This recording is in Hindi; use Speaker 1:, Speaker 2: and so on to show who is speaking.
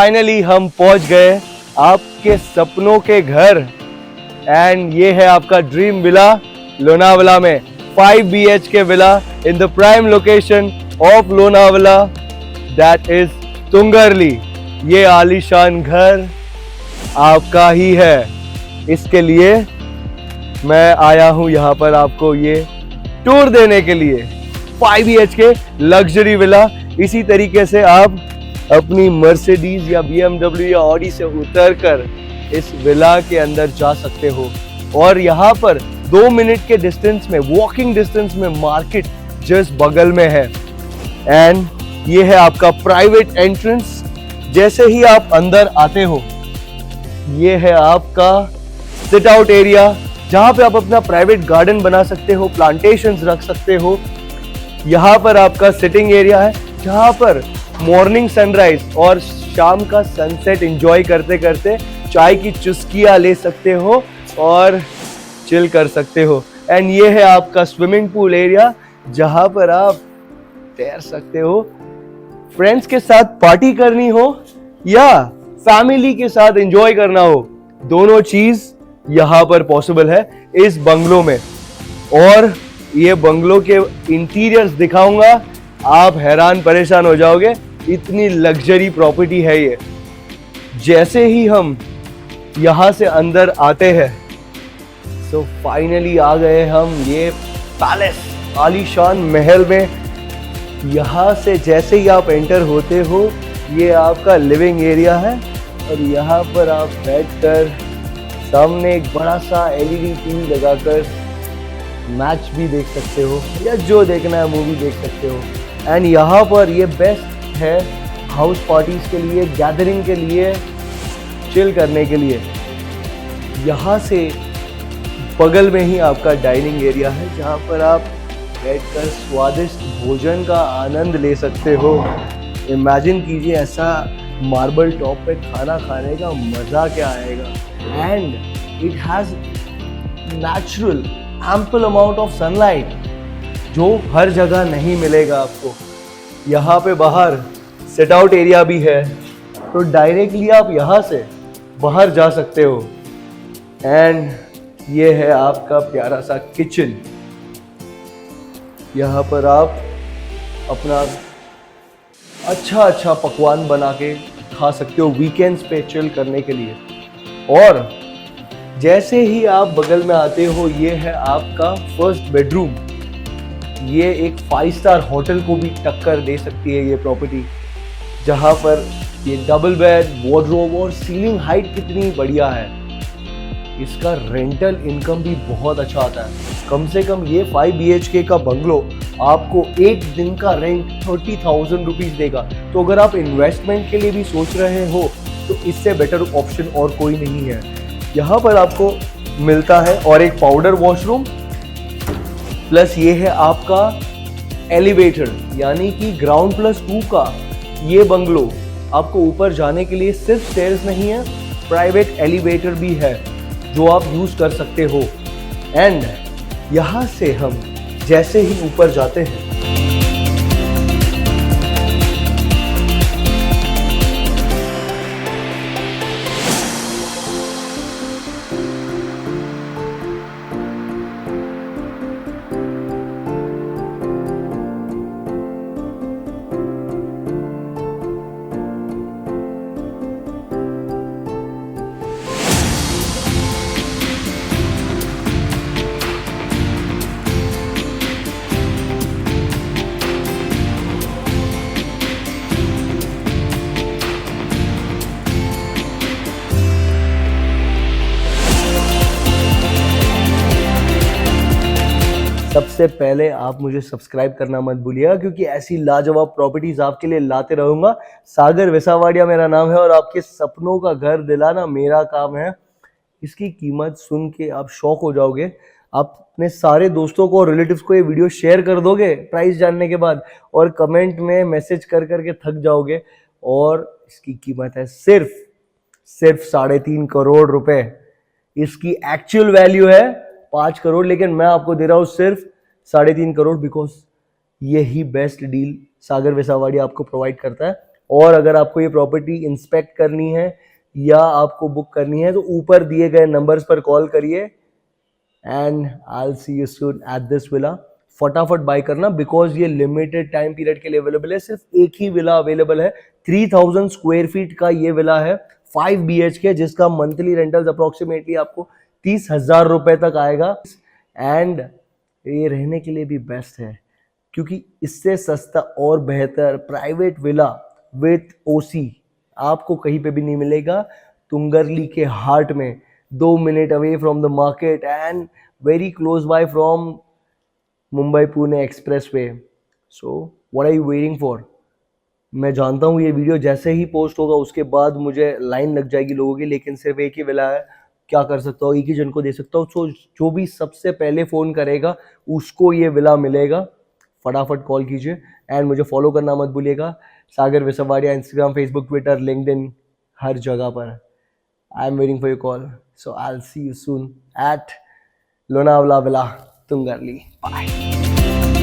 Speaker 1: फाइनली हम पहुंच गए आपके सपनों के घर एंड ये है आपका ड्रीम विला लोनावला में 5 BHK villa in the prime location of Lonavala that is Tungarli. ये आलीशान घर आपका ही है। इसके लिए मैं आया हूं यहाँ पर आपको ये टूर देने के लिए। 5 BHK लग्जरी विला। इसी तरीके से आप अपनी मर्सिडीज या BMW या ऑडी से उतरकर इस विला के अंदर जा सकते हो और यहाँ पर 2 मिनट के डिस्टेंस में, वॉकिंग डिस्टेंस में मार्केट जस्ट बगल में है। एंड ये है आपका प्राइवेट एंट्रेंस। जैसे ही आप अंदर आते हो ये है आपका सिट आउट एरिया जहां पे आप अपना प्राइवेट गार्डन बना सकते हो, प्लांटेशंस रख सकते हो। यहाँ पर आपका सिटिंग एरिया है जहां पर मॉर्निंग सनराइज और शाम का सनसेट एंजॉय करते करते चाय की चुस्कियां ले सकते हो और चिल कर सकते हो। एंड ये है आपका स्विमिंग पूल एरिया जहां पर आप तैर सकते हो। फ्रेंड्स के साथ पार्टी करनी हो या फैमिली के साथ एंजॉय करना हो, दोनों चीज यहां पर पॉसिबल है इस बंगलो में। और ये बंगलो के इंटीरियर्स दिखाऊंगा, आप हैरान परेशान हो जाओगे, इतनी लग्जरी प्रॉपर्टी है ये। जैसे ही हम यहां से अंदर आते हैं तो फाइनली आ गए हम ये पैलेस, आलीशान महल में। यहाँ से जैसे ही आप एंटर होते हो ये आपका लिविंग एरिया है और यहाँ पर आप बैठकर सामने एक बड़ा सा LED टीवी लगाकर मैच भी देख सकते हो या जो देखना है मूवी देख सकते हो। एंड यहाँ पर ये बेस्ट है हाउस पार्टीज के लिए, गैदरिंग के लिए, चिल करने के लिए। यहाँ से बगल में ही आपका डाइनिंग एरिया है जहाँ पर आप बैठकर स्वादिष्ट भोजन का आनंद ले सकते हो। इमेजिन कीजिए ऐसा मार्बल टॉप पे खाना खाने का मजा क्या आएगा। And it has natural ample amount of sunlight जो हर जगह नहीं मिलेगा आपको। यहाँ पे बाहर सिट आउट एरिया भी है तो डायरेक्टली आप यहाँ से बाहर जा सकते हो। एंड ये है आपका प्यारा सा किचन। यहाँ पर आप अपना अच्छा पकवान बना के खा सकते हो वीकेंड्स पे चिल करने के लिए। और जैसे ही आप बगल में आते हो ये है आपका फर्स्ट बेडरूम। ये एक 5 स्टार होटल को भी टक्कर दे सकती है ये प्रॉपर्टी, जहाँ पर ये डबल बेड, वार्डरोब और सीलिंग हाइट कितनी बढ़िया है। इसका रेंटल इनकम भी बहुत अच्छा आता है। कम से कम ये 5 BHK का बंगलो आपको एक दिन का रेंट 30,000 रुपीज देगा। तो अगर आप इन्वेस्टमेंट के लिए भी सोच रहे हो तो इससे बेटर ऑप्शन और कोई नहीं है। यहाँ पर आपको मिलता है और एक पाउडर वॉशरूम प्लस ये है आपका एलिवेटर, यानी कि ग्राउंड +2 का ये बंगलो। आपको ऊपर जाने के लिए सिर्फ स्टेयर्स नहीं है, प्राइवेट एलिवेटर भी है जो आप यूज कर सकते हो। एंड यहाँ से हम जैसे ही ऊपर जाते हैं सबसे पहले आप मुझे सब्सक्राइब करना मत भूलिएगा क्योंकि ऐसी लाजवाब प्रॉपर्टीज आपके लिए लाते रहूंगा। सागर वेसावाड़िया मेरा नाम है और आपके सपनों का घर दिलाना मेरा काम है। इसकी कीमत सुन के आप शॉक हो जाओगे। आप अपने सारे दोस्तों को और रिलेटिव्स को ये वीडियो शेयर कर दोगे प्राइस जानने के बाद और कमेंट में मैसेज कर करके थक जाओगे। और इसकी कीमत है सिर्फ 3.5 करोड़ रुपए। इसकी एक्चुअल वैल्यू है 5 करोड़, लेकिन मैं आपको दे रहा हूं सिर्फ 3.5 करोड़ बिकॉज यही बेस्ट डील सागर वेसावाड़िया आपको प्रोवाइड करता है। और अगर आपको ये प्रॉपर्टी इंस्पेक्ट करनी है या आपको बुक करनी है तो ऊपर दिए गए नंबर्स पर कॉल करिए and I will see you soon at this villa. फटाफट बाय करना बिकॉज ये लिमिटेड टाइम पीरियड के लिए अवेलेबल है। सिर्फ एक ही विला अवेलेबल है, 3000 स्क्वायर फीट का ये विला है, 5 BHK, जिसका मंथली रेंटल्स अप्रोक्सीमेटली आपको 30,000 रुपए तक आएगा। एंड ये रहने के लिए भी बेस्ट है क्योंकि इससे सस्ता और बेहतर प्राइवेट विला विथ ओसी आपको कहीं पे भी नहीं मिलेगा। तुंगरली के हार्ट में, 2 minute away from the market and very close by from Mumbai Pune expressway. So what are you waiting for? मैं जानता हूँ ये वीडियो जैसे ही पोस्ट होगा उसके बाद मुझे लाइन लग जाएगी लोगों की, लेकिन सिर्फ एक ही विला है, क्या कर सकता हूँ, एक ही जन को दे सकता हूँ। सो जो भी सबसे पहले फ़ोन करेगा उसको ये विला मिलेगा। फटाफट कॉल कीजिए एंड मुझे फॉलो करना मत भूलिएगा, Sagar Viswadiya, Instagram, Facebook, Twitter, LinkedIn, हर जगह पर। I am waiting for your call. So I will see you soon at Lonavala villa Tungarli. Bye.